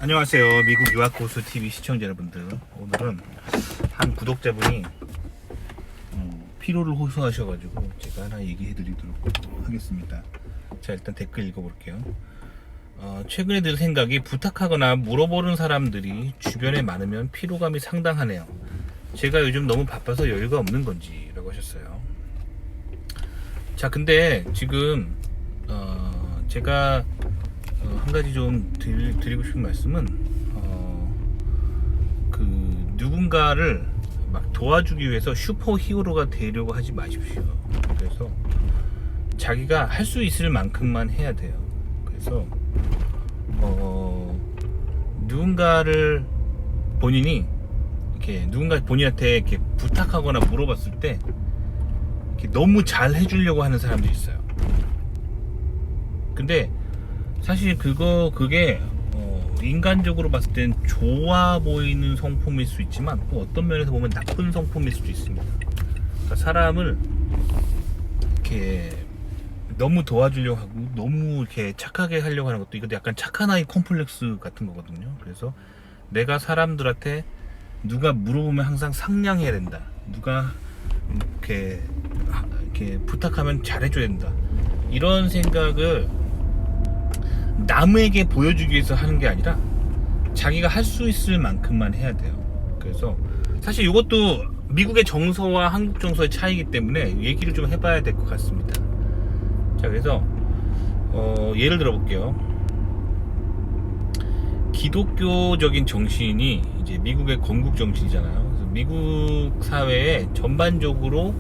안녕하세요. 미국 유학고수 TV 시청자 여러분들. 오늘은 한 구독자분이 피로를 호소하셔가지고 제가 하나 얘기해 드리도록 하겠습니다. 자, 일단 댓글 읽어볼게요. 최근에 들 생각이 부탁하거나 물어보는 사람들이 주변에 많으면 피로감이 상당하네요. 제가 요즘 너무 바빠서 여유가 없는 건지 라고 하셨어요. 자, 근데 지금 제가 한 가지 좀 드리고 싶은 말씀은 누군가를 막 도와주기 위해서 슈퍼 히어로가 되려고 하지 마십시오. 그래서 자기가 할 수 있을 만큼만 해야 돼요. 그래서 누군가를 본인이 이렇게 본인한테 이렇게 부탁하거나 물어봤을 때 이렇게 너무 잘 해주려고 하는 사람들이 있어요. 근데 사실 그게 인간적으로 봤을 땐 좋아 보이는 성품일 수 있지만 또 어떤 면에서 보면 나쁜 성품일 수도 있습니다. 그러니까 사람을 이렇게 너무 도와주려고 하고 너무 이렇게 착하게 하려고 하는 것도 이것도 약간 착한 아이 콤플렉스 같은 거거든요. 그래서 내가 사람들한테 누가 물어보면 항상 상냥해야 된다. 누가 이렇게 부탁하면 잘해줘야 된다. 이런 생각을 남에게 보여주기 위해서 하는 게 아니라 자기가 할 수 있을 만큼만 해야 돼요. 그래서 사실 이것도 미국의 정서와 한국 정서의 차이이기 때문에 얘기를 좀 해봐야 될 것 같습니다. 자, 그래서 예를 들어 볼게요. 기독교적인 정신이 이제 미국의 건국 정신이잖아요. 그래서 미국 사회에 전반적으로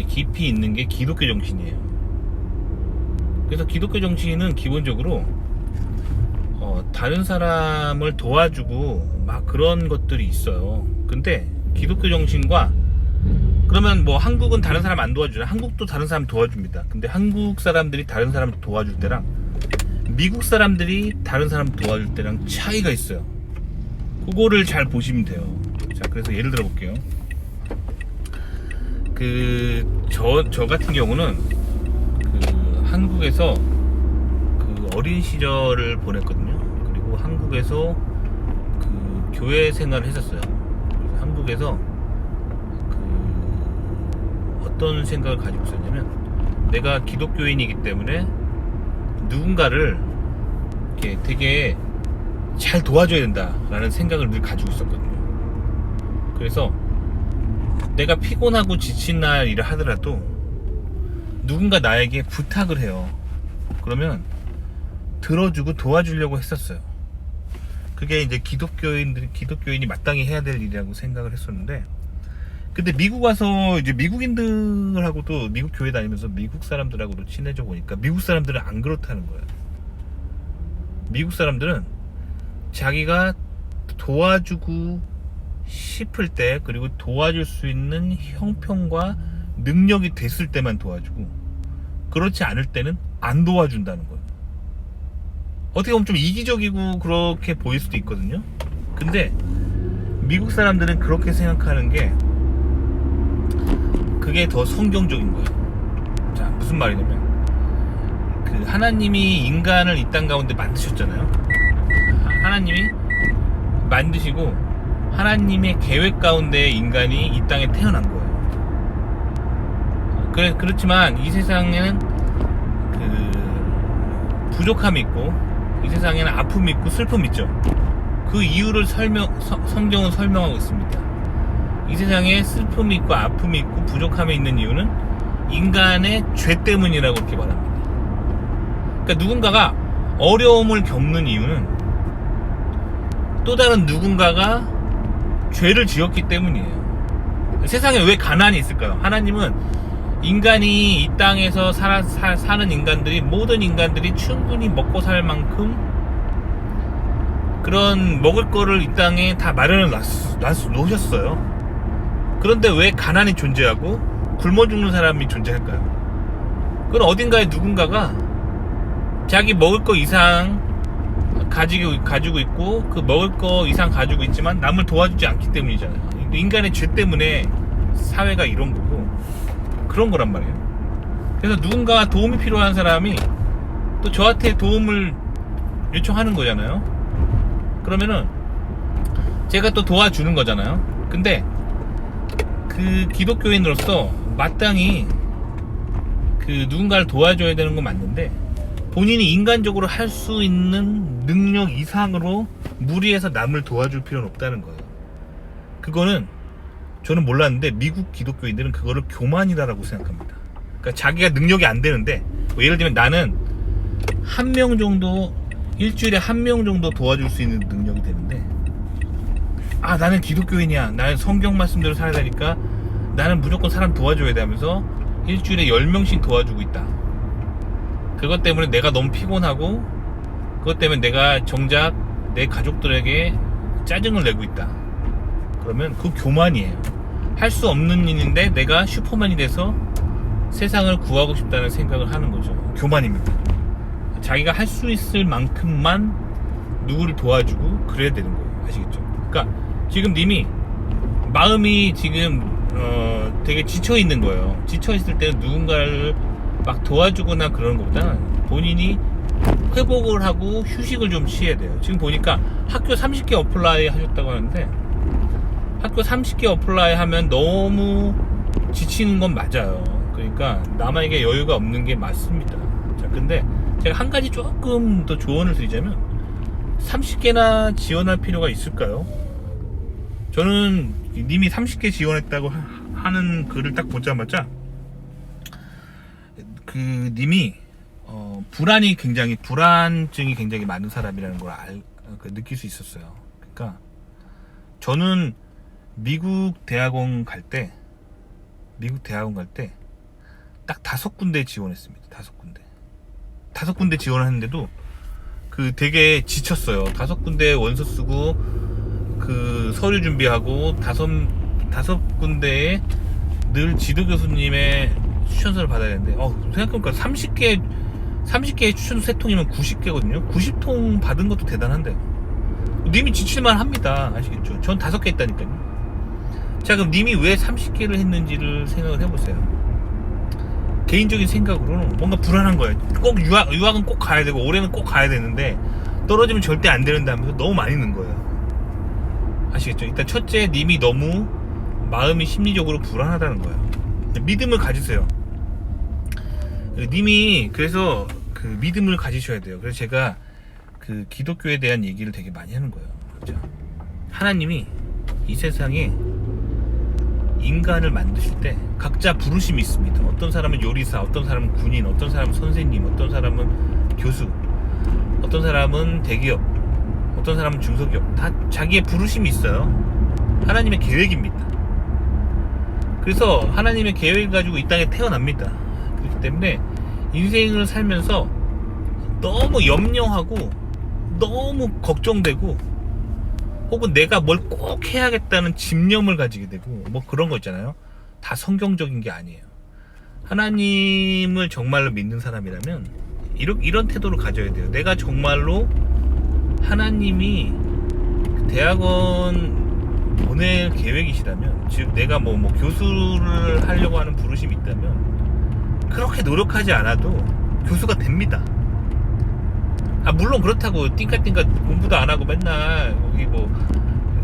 깊이 있는 게 기독교 정신이에요. 그래서 기독교 정신은 기본적으로 다른 사람을 도와주고 막 그런 것들이 있어요. 근데 기독교 정신과 그러면 뭐 한국은 다른 사람 안 도와주잖아요. 한국도 다른 사람 도와줍니다. 근데 한국 사람들이 다른 사람을 도와줄 때랑 미국 사람들이 다른 사람 도와줄 때랑 차이가 있어요. 그거를 잘 보시면 돼요. 자, 그래서 예를 들어 볼게요. 저 같은 경우는 한국에서 어린 시절을 보냈거든요. 그리고 한국에서 교회 생활을 했었어요. 그래서 한국에서 어떤 생각을 가지고 있었냐면 내가 기독교인이기 때문에 누군가를 이렇게 되게 잘 도와줘야 된다라는 생각을 늘 가지고 있었거든요. 그래서 내가 피곤하고 지친 날 일을 하더라도 누군가 나에게 부탁을 해요. 그러면 들어주고 도와주려고 했었어요. 그게 이제 기독교인이 마땅히 해야 될 일이라고 생각을 했었는데, 근데 미국 와서 이제 미국인들하고도 미국 교회 다니면서 미국 사람들하고도 친해져 보니까 미국 사람들은 안 그렇다는 거예요. 미국 사람들은 자기가 도와주고 싶을 때, 그리고 도와줄 수 있는 형편과 능력이 됐을 때만 도와주고 그렇지 않을 때는 안 도와준다는 거예요. 어떻게 보면 좀 이기적이고 그렇게 보일 수도 있거든요. 근데 미국 사람들은 그렇게 생각하는 게 그게 더 성경적인 거예요. 자, 무슨 말이냐면 하나님이 인간을 이 땅 가운데 만드셨잖아요. 하나님이 만드시고 하나님의 계획 가운데 인간이 이 땅에 태어난 거예요. 그렇지만 이 세상에는 부족함이 있고 이 세상에는 아픔이 있고 슬픔이 있죠. 그 이유를 성경은 설명하고 있습니다. 이 세상에 슬픔이 있고 아픔이 있고 부족함이 있는 이유는 인간의 죄 때문이라고 이렇게 말합니다. 그러니까 누군가가 어려움을 겪는 이유는 또 다른 누군가가 죄를 지었기 때문이에요. 세상에 왜 가난이 있을까요? 하나님은 인간이 이 땅에서 사는 인간들이, 모든 인간들이 충분히 먹고 살 만큼 그런 먹을 거를 이 땅에 다 마련해 놓으셨어요. 그런데 왜 가난이 존재하고 굶어 죽는 사람이 존재할까요? 그건 어딘가에 누군가가 자기 먹을 거 이상 가지고 있고 그 먹을 거 이상 가지고 있지만 남을 도와주지 않기 때문이잖아요. 인간의 죄 때문에 사회가 이런 거고 그런 거란 말이에요. 그래서 누군가 도움이 필요한 사람이 또 저한테 도움을 요청하는 거잖아요. 그러면은 제가 또 도와주는 거잖아요. 근데 그 기독교인으로서 마땅히 그 누군가를 도와줘야 되는 건 맞는데, 본인이 인간적으로 할 수 있는 능력 이상으로 무리해서 남을 도와줄 필요는 없다는 거예요. 그거는 저는 몰랐는데 미국 기독교인들은 그거를 교만이다라고 생각합니다. 그러니까 자기가 능력이 안 되는데, 뭐 예를 들면 나는 한 명 정도, 일주일에 한 명 정도 도와줄 수 있는 능력이 되는데, 아 나는 기독교인이야, 나는 성경 말씀대로 살아야 되니까 나는 무조건 사람 도와줘야 돼 하면서 일주일에 10명씩 도와주고 있다. 그것 때문에 내가 너무 피곤하고, 그것 때문에 내가 정작 내 가족들에게 짜증을 내고 있다. 그러면 그 교만이에요. 할 수 없는 일인데 내가 슈퍼맨이 돼서 세상을 구하고 싶다는 생각을 하는 거죠. 교만입니다. 자기가 할 수 있을 만큼만 누구를 도와주고 그래야 되는 거예요. 아시겠죠? 그러니까 지금 님이 마음이 지금 되게 지쳐 있는 거예요. 지쳐 있을 때는 누군가를 막 도와주거나 그러는 것보다 본인이 회복을 하고 휴식을 좀 취해야 돼요. 지금 보니까 학교 30개 어플라이 하셨다고 하는데, 학교 30개 어플라이 하면 너무 지치는 건 맞아요. 그러니까 남에게 여유가 없는 게 맞습니다. 자, 근데 제가 한 가지 조금 더 조언을 드리자면, 30개나 지원할 필요가 있을까요? 저는 님이 30개 지원했다고 하는 글을 딱 보자마자 그 님이 불안증이 굉장히 많은 사람이라는 걸 느낄 수 있었어요. 그러니까 저는 미국 대학원 갈 때 딱 5군데 지원했습니다. 5군데 지원했는데도 그 되게 지쳤어요. 5군데 원서 쓰고 그 서류 준비하고 5군데에 늘 지도 교수님의 추천서를 받아야 되는데, 생각해보니까 30개의 추천서 3통이면 90개거든요. 90통 받은 것도 대단한데, 님이 지칠만 합니다. 아시겠죠? 전 5개 했다니까요. 자, 그럼 님이 왜 30개를 했는지를 생각을 해보세요. 개인적인 생각으로는 뭔가 불안한 거예요. 꼭 유학은 꼭 가야 되고 올해는 꼭 가야 되는데 떨어지면 절대 안 되는다 하면서 너무 많이 넣은 거예요. 아시겠죠? 일단 첫째, 님이 너무 마음이 심리적으로 불안하다는 거예요. 믿음을 가지세요. 님이 그래서 그 믿음을 가지셔야 돼요. 그래서 제가 그 기독교에 대한 얘기를 되게 많이 하는 거예요. 그렇죠? 하나님이 이 세상에 인간을 만드실 때 각자 부르심이 있습니다. 어떤 사람은 요리사, 어떤 사람은 군인, 어떤 사람은 선생님, 어떤 사람은 교수, 어떤 사람은 대기업, 어떤 사람은 중소기업. 다 자기의 부르심이 있어요. 하나님의 계획입니다. 그래서 하나님의 계획을 가지고 이 땅에 태어납니다. 그렇기 때문에 인생을 살면서 너무 염려하고 너무 걱정되고, 혹은 내가 뭘 꼭 해야겠다는 집념을 가지게 되고 뭐 그런 거 있잖아요. 다 성경적인 게 아니에요. 하나님을 정말로 믿는 사람이라면 이런 태도를 가져야 돼요. 내가 정말로 하나님이 대학원 보낼 계획이시라면, 즉 내가 뭐 교수를 하려고 하는 부르심이 있다면 그렇게 노력하지 않아도 교수가 됩니다. 물론 그렇다고 띵까띵까 공부도 안 하고 맨날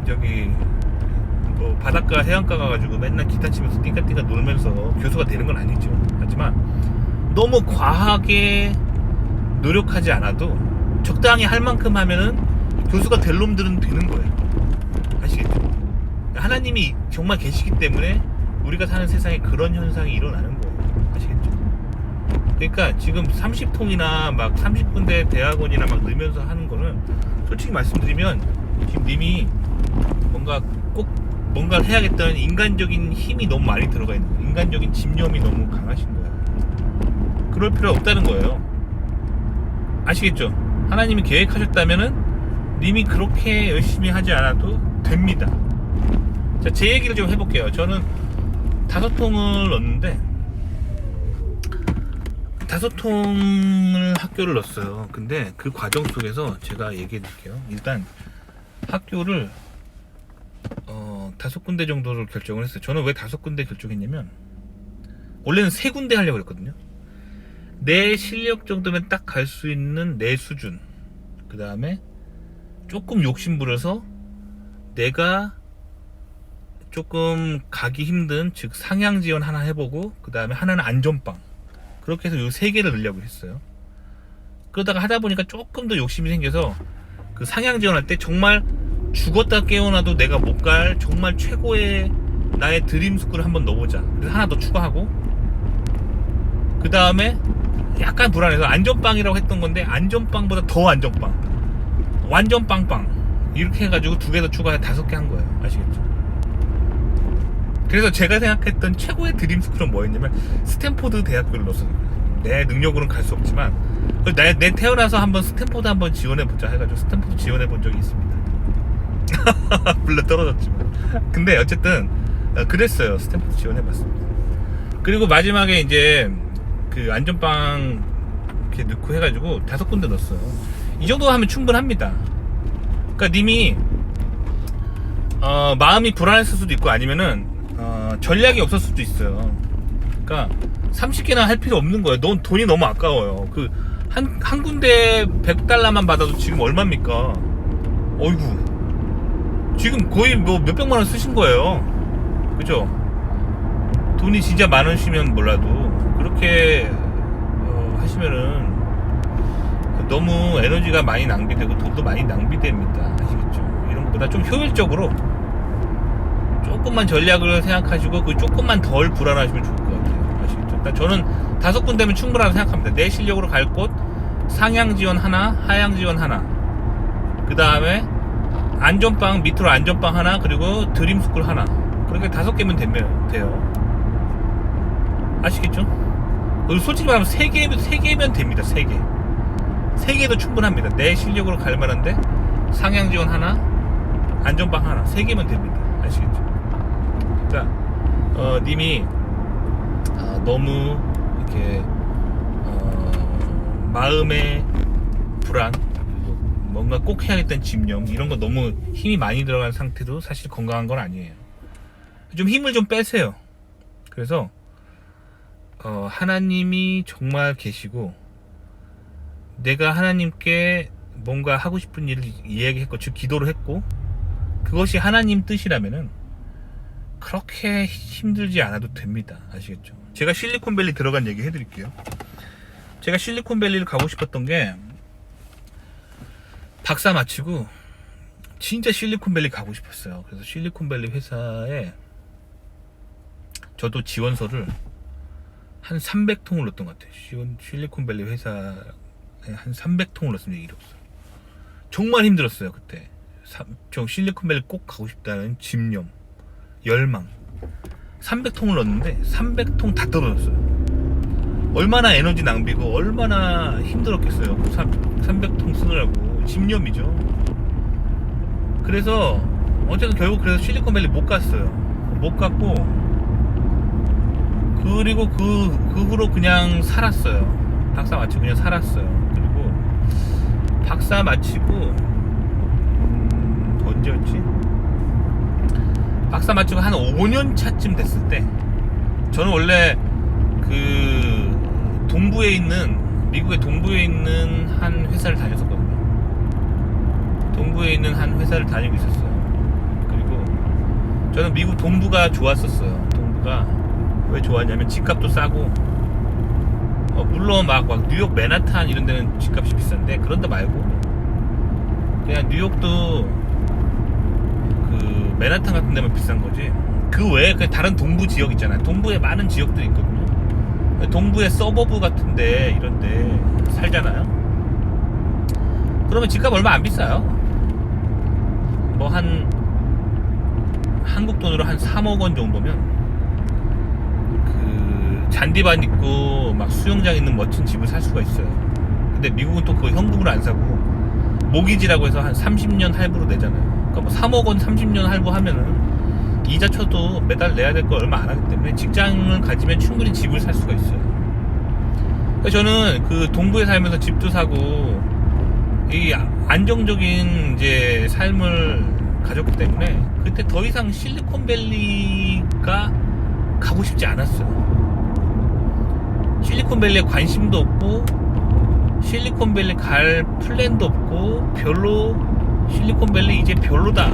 여기 바닷가 해안가 가가지고 맨날 기타 치면서 띵까띵까 놀면서 교수가 되는 건 아니죠. 하지만 너무 과하게 노력하지 않아도 적당히 할 만큼 하면은 교수가 될 놈들은 되는 거예요. 아시겠죠? 하나님이 정말 계시기 때문에 우리가 사는 세상에 그런 현상이 일어나는 거예요. 아시겠죠? 그러니까 지금 30통이나 막 30군데 대학원이나 막 넣으면서 하는 거는 솔직히 말씀드리면 지금 님이 뭔가 해야겠다는 인간적인 힘이 너무 많이 들어가 있는 거예요. 인간적인 집념이 너무 강하신 거예요. 그럴 필요 없다는 거예요. 아시겠죠? 하나님이 계획하셨다면은 님이 그렇게 열심히 하지 않아도 됩니다. 자, 제 얘기를 좀 해볼게요. 저는 5통을 넣었는데 5통을 학교를 넣었어요. 근데 그 과정 속에서 제가 얘기해 드릴게요. 일단 학교를 5군데 정도를 결정을 했어요. 저는 왜 5군데 결정했냐면, 원래는 3군데 하려고 했거든요. 내 실력 정도면 딱 갈 수 있는 내 수준, 그 다음에 조금 욕심부려서 내가 조금 가기 힘든, 즉 상향 지원 하나 해보고 그 다음에 하나는 안전빵, 그렇게 해서 이 3개를 넣으려고 했어요. 그러다가 하다 보니까 조금 더 욕심이 생겨서 그 상향 지원할 때 정말 죽었다 깨어나도 내가 못 갈 정말 최고의 나의 드림 스쿨을 한번 넣어보자. 그래서 하나 더 추가하고, 그 다음에 약간 불안해서 안전빵이라고 했던 건데 안전빵보다 더 안전빵, 완전 빵빵, 이렇게 해가지고 2개 더 추가해 5개 한 거예요. 아시겠죠? 그래서 제가 생각했던 최고의 드림 스쿨은 뭐였냐면 스탠포드 대학교를 넣었어요. 내 능력으로는 갈 수 없지만 내 태어나서 한번 스탠포드 한번 지원해보자 해가지고 스탠포드 지원해본 적이 있습니다. 물론 떨어졌지만. 근데 어쨌든 그랬어요. 스탠포드 지원해봤습니다. 그리고 마지막에 이제 그 안전빵 이렇게 넣고 해가지고 5군데 넣었어요. 이 정도 하면 충분합니다. 그러니까 님이 마음이 불안했을 수도 있고 아니면은 전략이 없었을 수도 있어요. 그러니까 30개나 할 필요 없는 거예요. 넌 돈이 너무 아까워요. 그 한 군데 100달러만 받아도 지금 얼마입니까? 어이구, 지금 거의 뭐 몇백만 원 쓰신 거예요. 그죠? 돈이 진짜 많으시면 몰라도 그렇게 하시면은 너무 에너지가 많이 낭비되고 돈도 많이 낭비됩니다. 아시겠죠? 이런 것보다 좀 효율적으로 조금만 전략을 생각하시고 그 조금만 덜 불안하시면 좋을 것 같아요. 아시겠죠? 그러니까 저는 5군데면 충분하다고 생각합니다. 내 실력으로 갈 곳 상향 지원 하나, 하향 지원 하나, 그 다음에 안전빵, 밑으로 안전빵 하나, 그리고 드림스쿨 하나. 그렇게 5개면 돼요. 아시겠죠? 솔직히 말하면 3개면 됩니다. 3개도 충분합니다. 내 실력으로 갈 만한데 상향 지원 하나, 안전빵 하나, 3개면 됩니다. 아시겠죠? 그러니까 님이 너무 이렇게 마음의 불안, 뭔가 꼭 해야겠다는 집념, 이런 거 너무 힘이 많이 들어간 상태도 사실 건강한 건 아니에요. 좀 힘을 좀 빼세요. 그래서 하나님이 정말 계시고 내가 하나님께 뭔가 하고 싶은 일을 이야기했고, 즉 기도를 했고, 그것이 하나님 뜻이라면은 그렇게 힘들지 않아도 됩니다. 아시겠죠? 제가 실리콘밸리 들어간 얘기 해드릴게요. 제가 실리콘밸리를 가고 싶었던 게 박사 마치고 진짜 실리콘밸리 가고 싶었어요. 그래서 실리콘밸리 회사에 저도 지원서를 한 300통을 넣었던 것 같아요. 실리콘밸리 회사에 한 300통을 넣었으면 얘기가 없어요. 정말 힘들었어요. 그때 저 실리콘밸리 꼭 가고 싶다는 집념, 열망. 300통을 넣었는데 300통 다 떨어졌어요. 얼마나 에너지 낭비고 얼마나 힘들었겠어요. 300통 쓰느라고. 집념이죠. 그래서 어쨌든 결국 그래서 실리콘밸리 못 갔어요. 못 갔고, 그리고 그 후로 그냥 살았어요. 박사 마치고 그냥 살았어요. 그리고 박사 마치고 언제였지? 박사 마치고 한 5년 차쯤 됐을 때, 저는 원래 그 동부에 있는, 미국의 동부에 있는 한 회사를 다녔었거든요. 동부에 있는 한 회사를 다니고 있었어요. 그리고 저는 미국 동부가 좋았었어요. 동부가 왜 좋았냐면 집값도 싸고, 물론 막 뉴욕 맨하탄 이런 데는 집값이 비싼데 그런 데 말고 그냥 뉴욕도 그 맨하탄 같은 데만 비싼 거지, 그 외에 그 다른 동부 지역 있잖아요. 동부에 많은 지역들이 있거든요. 동부의 서버브 같은데 이런데 살잖아요. 그러면 집값 얼마 안 비싸요. 뭐 한 한국 돈으로 한 3억 원 정도면 그 잔디밭 있고 막 수영장 있는 멋진 집을 살 수가 있어요. 근데 미국은 또 그거 현금으로 안 사고 모기지라고 해서 한 30년 할부로 내잖아요. 그러니까 뭐 3억 원 30년 할부하면은 이자 쳐도 매달 내야 될 거 얼마 안 하기 때문에 직장을 가지면 충분히 집을 살 수가 있어요. 그러니까 저는 그 동부에 살면서 집도 사고 이 안정적인 이제 삶을 가졌기 때문에 그때 더 이상 실리콘밸리가 가고 싶지 않았어요. 실리콘밸리에 관심도 없고 실리콘밸리 갈 플랜도 없고 별로 실리콘밸리 이제 별로다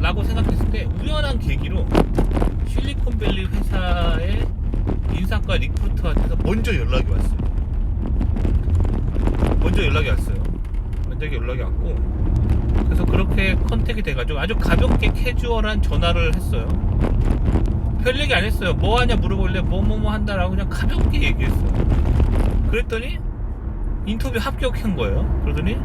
라고 생각했을 때 우연한 계기로 실리콘밸리 회사의 인사과 리크루터한테서 먼저 연락이 왔어요. 먼저 연락이 왔고, 그래서 그렇게 컨택이 돼가지고 아주 가볍게 캐주얼한 전화를 했어요. 별 얘기 안 했어요. 뭐 하냐 물어볼래 뭐 한다라고 그냥 가볍게 얘기했어요. 그랬더니 인터뷰 합격한 거예요. 그러더니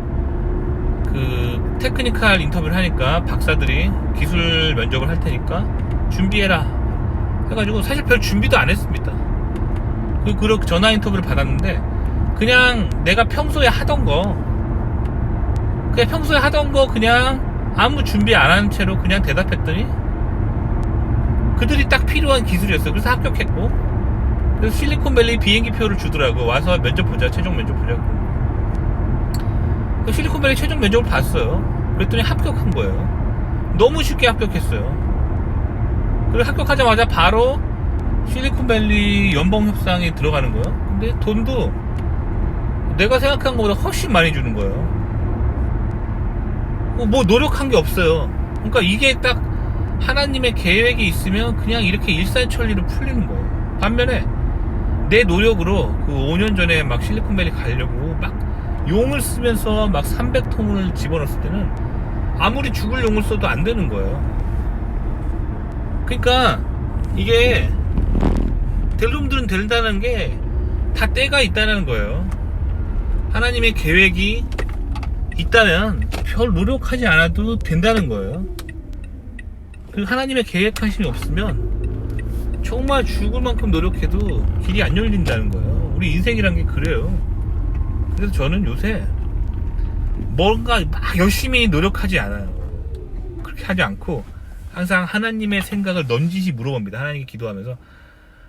그 테크니컬 인터뷰를 하니까 박사들이 기술 면접을 할 테니까 준비해라 해가지고 사실 별 준비도 안 했습니다. 그렇게 전화 인터뷰를 받았는데 그냥 내가 평소에 하던 거 그냥 아무 준비 안 한 채로 그냥 대답했더니 그들이 딱 필요한 기술이었어요. 그래서 합격했고, 그래서 실리콘밸리 비행기 표를 주더라고. 와서 면접 보자, 최종 면접 보자고. 실리콘밸리 최종 면접을 봤어요. 그랬더니 합격한 거예요. 너무 쉽게 합격했어요. 그리고 합격하자마자 바로 실리콘밸리 연봉 협상에 들어가는 거예요. 근데 돈도 내가 생각한 것보다 훨씬 많이 주는 거예요. 뭐 노력한 게 없어요. 그러니까 이게 딱 하나님의 계획이 있으면 그냥 이렇게 일사천리로 풀리는 거예요. 반면에 내 노력으로 그 5년 전에 막 실리콘밸리 가려고 막 용을 쓰면서 막 300통을 집어넣었을 때는 아무리 죽을 용을 써도 안 되는 거예요. 그러니까 이게 될 놈들은 된다는 게 다 때가 있다는 거예요. 하나님의 계획이 있다면 별 노력하지 않아도 된다는 거예요. 그 하나님의 계획하심이 없으면 정말 죽을 만큼 노력해도 길이 안 열린다는 거예요. 우리 인생이란 게 그래요. 그래서 저는 요새 뭔가 막 열심히 노력하지 않아요. 그렇게 하지 않고 항상 하나님의 생각을 넌지시 물어봅니다. 하나님께 기도하면서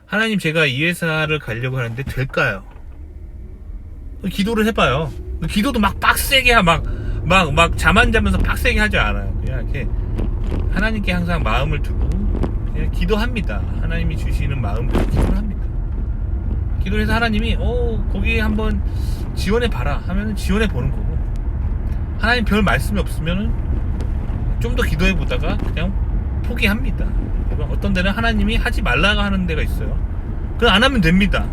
하나님, 제가 이 회사를 가려고 하는데 될까요? 기도를 해봐요. 기도도 막 빡세게 막 잠 안 자면서 빡세게 하지 않아요. 그냥 이렇게 하나님께 항상 마음을 두고 그냥 기도합니다. 하나님이 주시는 마음대로 기도를 합니다. 기도를 해서 하나님이 거기 한번 지원해 봐라 하면은 지원해 보는 거고, 하나님 별 말씀이 없으면은 좀 더 기도해 보다가 그냥 포기합니다. 어떤 데는 하나님이 하지 말라고 하는 데가 있어요. 그럼 안 하면 됩니다.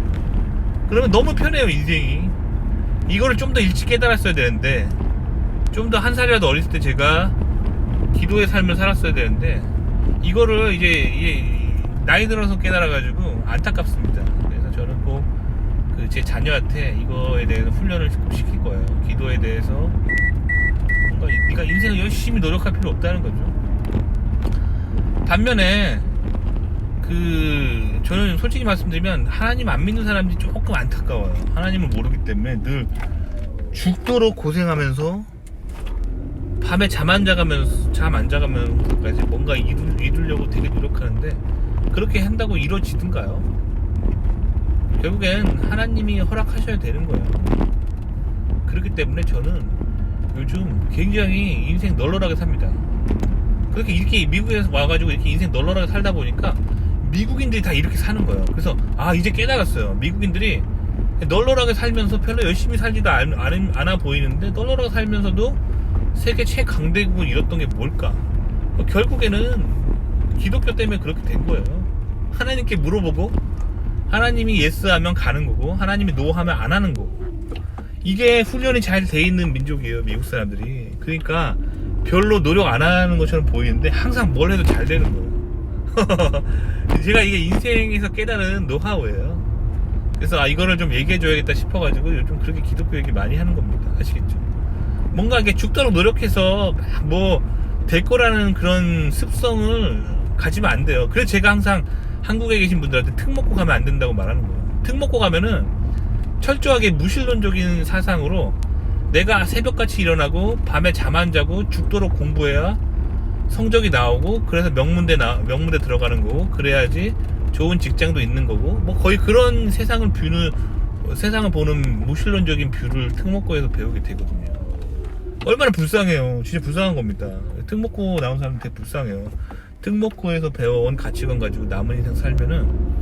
그러면 너무 편해요, 인생이. 이거를 좀 더 일찍 깨달았어야 되는데, 좀 더 한 살이라도 어렸을 때 제가 기도의 삶을 살았어야 되는데, 이거를 이제 나이 들어서 깨달아가지고 안타깝습니다. 그래서 저는 꼭 제 자녀한테 이거에 대해서 훈련을 꼭 시킬 거예요. 기도에 대해서 뭔가 네가 인생을 열심히 노력할 필요 없다는 거죠. 반면에 저는 솔직히 말씀드리면 하나님 안 믿는 사람들이 조금 안타까워요. 하나님을 모르기 때문에 늘 죽도록 고생하면서 밤에 잠 안 자가면서까지 뭔가 이루려고 되게 노력하는데, 그렇게 한다고 이루어지든가요? 결국엔 하나님이 허락하셔야 되는 거예요. 그렇기 때문에 저는 요즘 굉장히 인생 널널하게 삽니다. 이렇게 미국에서 와가지고 이렇게 인생 널널하게 살다 보니까 미국인들이 다 이렇게 사는 거예요. 그래서 이제 깨달았어요. 미국인들이 널널하게 살면서 별로 열심히 살지도 않아 보이는데 널널하게 살면서도 세계 최강대국을 이뤘던 게 뭘까? 결국에는 기독교 때문에 그렇게 된 거예요. 하나님께 물어보고 하나님이 예스 하면 가는 거고, 하나님이 노 하면 안 하는 거고, 이게 훈련이 잘 돼 있는 민족이에요, 미국 사람들이. 그러니까 별로 노력 안 하는 것처럼 보이는데 항상 뭘 해도 잘 되는 거예요. 제가 이게 인생에서 깨달은 노하우예요. 그래서 이거를 좀 얘기해 줘야겠다 싶어가지고 요즘 그렇게 기독교 얘기 많이 하는 겁니다. 아시겠죠? 뭔가 이렇게 죽도록 노력해서 될 거라는 그런 습성을 가지면 안 돼요. 그래서 제가 항상 한국에 계신 분들한테 특 먹고 가면 안 된다고 말하는 거예요. 특 먹고 가면은 철저하게 무신론적인 사상으로 내가 새벽같이 일어나고 밤에 잠 안 자고 죽도록 공부해야 성적이 나오고, 그래서 명문대 들어가는 거고, 그래야지 좋은 직장도 있는 거고, 거의 그런 세상을 보는 무신론적인 뷰를 특목고에서 배우게 되거든요. 얼마나 불쌍해요. 진짜 불쌍한 겁니다. 특목고 나온 사람은 되게 불쌍해요. 특목고에서 배워온 가치관 가지고 남은 인생 살면은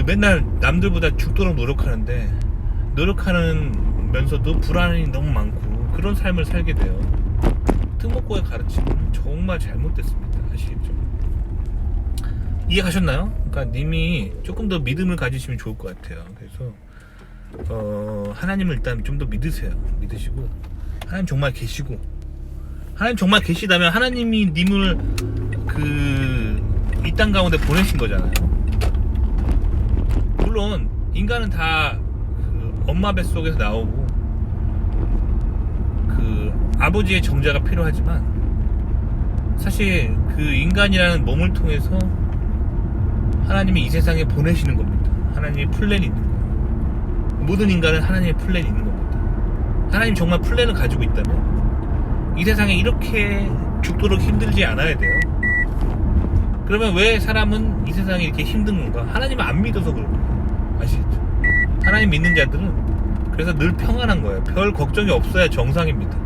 맨날 남들보다 죽도록 노력하면서도 불안이 너무 많고 그런 삶을 살게 돼요. 특목고의 가르침은 정말 잘못됐습니다. 아시겠죠? 이해 가셨나요? 그러니까 님이 조금 더 믿음을 가지시면 좋을 것 같아요. 그래서 하나님을 일단 좀 더 믿으세요. 믿으시고 하나님 정말 계시고, 하나님 정말 계시다면 하나님이 님을 이 땅 가운데 보내신 거잖아요. 물론 인간은 다 엄마 뱃속에서 나오고 아버지의 정자가 필요하지만, 사실 인간이라는 몸을 통해서 하나님이 이 세상에 보내시는 겁니다. 하나님의 플랜이 있는 거예요. 모든 인간은 하나님의 플랜이 있는 겁니다. 하나님 정말 플랜을 가지고 있다면 이 세상에 이렇게 죽도록 힘들지 않아야 돼요. 그러면 왜 사람은 이 세상에 이렇게 힘든 건가? 하나님을 안 믿어서 그런 거예요. 아시겠죠? 하나님 믿는 자들은 그래서 늘 평안한 거예요. 별 걱정이 없어야 정상입니다.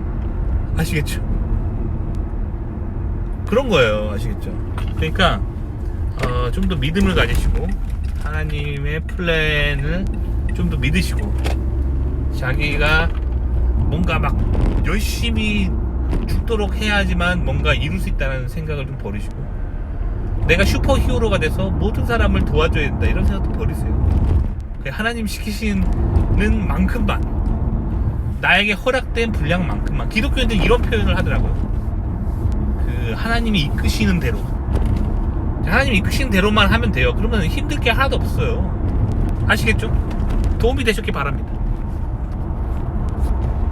아시겠죠? 그런 거예요. 아시겠죠? 그러니까 좀 더 믿음을 가지시고 하나님의 플랜을 좀 더 믿으시고, 자기가 뭔가 막 열심히 죽도록 해야지만 뭔가 이룰 수 있다는 생각을 좀 버리시고, 내가 슈퍼 히어로가 돼서 모든 사람을 도와줘야 된다 이런 생각도 버리세요. 하나님 시키시는 만큼만, 나에게 허락된 분량만큼만. 기독교인들은 이런 표현을 하더라고요. 하나님이 이끄시는 대로, 하나님이 이끄시는 대로만 하면 돼요. 그러면 힘들 게 하나도 없어요. 아시겠죠? 도움이 되셨길 바랍니다.